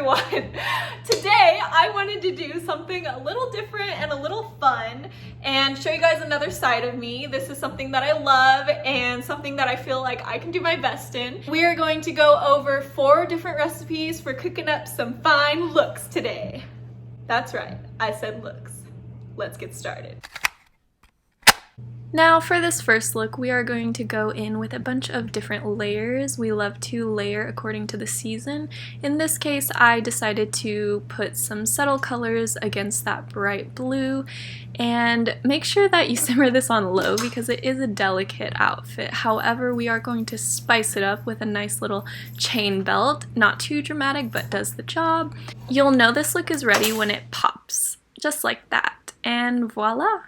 everyone! Today I wanted to do something a little different and a little fun and show you guys another side of me. This is something that I love and something that I feel like I can do my best in. We are going to go over 4 different recipes for cooking up some fine looks today. That's right, I said looks. Let's get started. Now for this first look, we are going to go in with a bunch of different layers. We love to layer according to the season. In this case, I decided to put some subtle colors against that bright blue, and make sure that you simmer this on low because it is a delicate outfit. However, we are going to spice it up with a nice little chain belt. Not too dramatic, but does the job. You'll know this look is ready when it pops, just like that, and voila!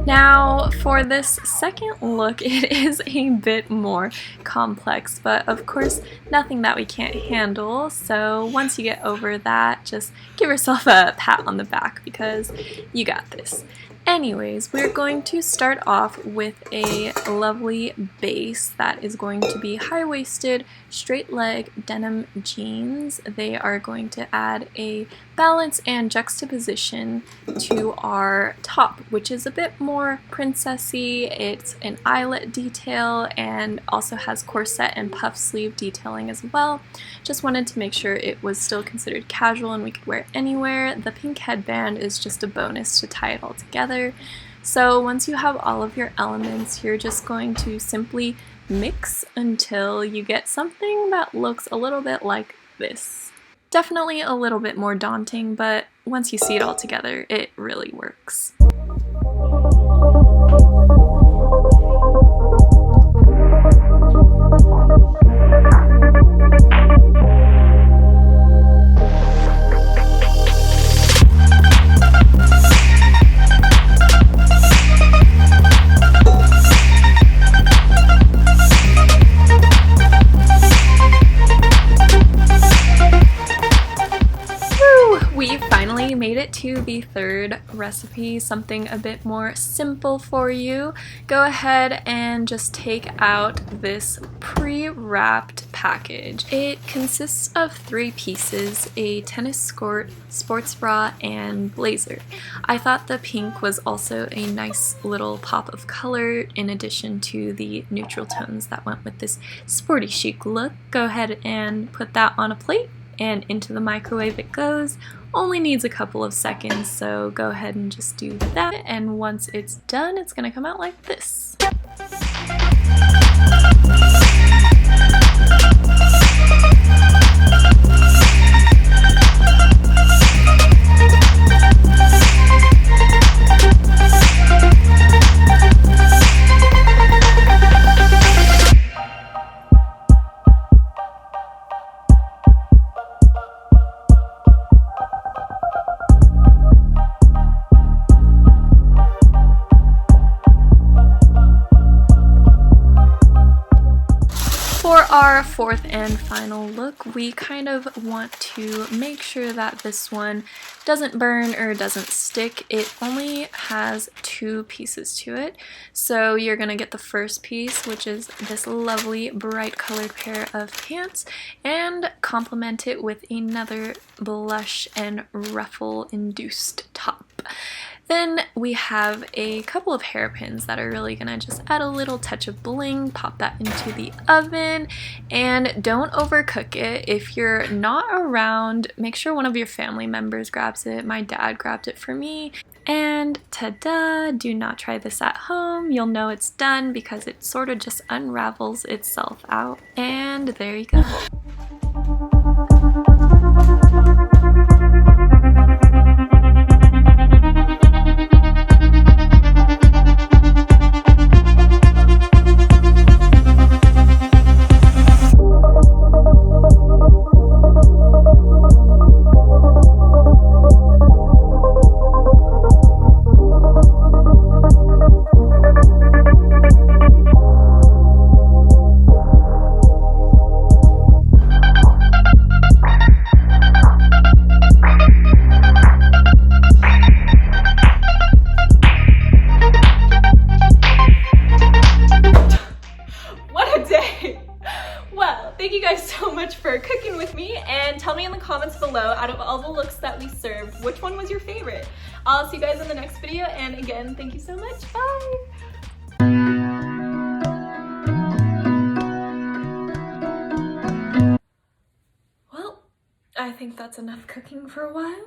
Now for this second look, it is a bit more complex, but of course nothing that we can't handle. So once you get over that, just give yourself a pat on the back because you got this. Anyways, we're going to start off with a lovely base that is going to be high-waisted, straight-leg denim jeans. They are going to add a balance and juxtaposition to our top, which is a bit more princessy. It's an eyelet detail and also has corset and puff sleeve detailing as well. Just wanted to make sure it was still considered casual and we could wear it anywhere. The pink headband is just a bonus to tie it all together. So once you have all of your elements, you're just going to simply mix until you get something that looks a little bit like this. Definitely a little bit more daunting, but once you see it all together, it really works. Made it to the third recipe, something a bit more simple for you. Go ahead and just take out this pre-wrapped package. It consists of 3 pieces, a tennis skirt, sports bra, and blazer. I thought the pink was also a nice little pop of color in addition to the neutral tones that went with this sporty chic look. Go ahead and put that on a plate and into the microwave it goes. Only needs a couple of seconds, so go ahead and just do that, and once it's done, it's gonna come out like this. For our fourth and final look, we kind of want to make sure that this one doesn't burn or doesn't stick. It only has 2 pieces to it. So you're going to get the first piece, which is this lovely bright colored pair of pants, and complement it with another blush and ruffle induced top. Then we have a couple of hairpins that are really gonna just add a little touch of bling, pop that into the oven, and don't overcook it. If you're not around, make sure one of your family members grabs it. My dad grabbed it for me. And ta-da! Do not try this at home. You'll know it's done because it sort of just unravels itself out. And there you go. comments below, out of all the looks that we served, which one was your favorite? I'll see you guys in the next video, and again, thank you so much. Bye! Well, I think that's enough cooking for a while.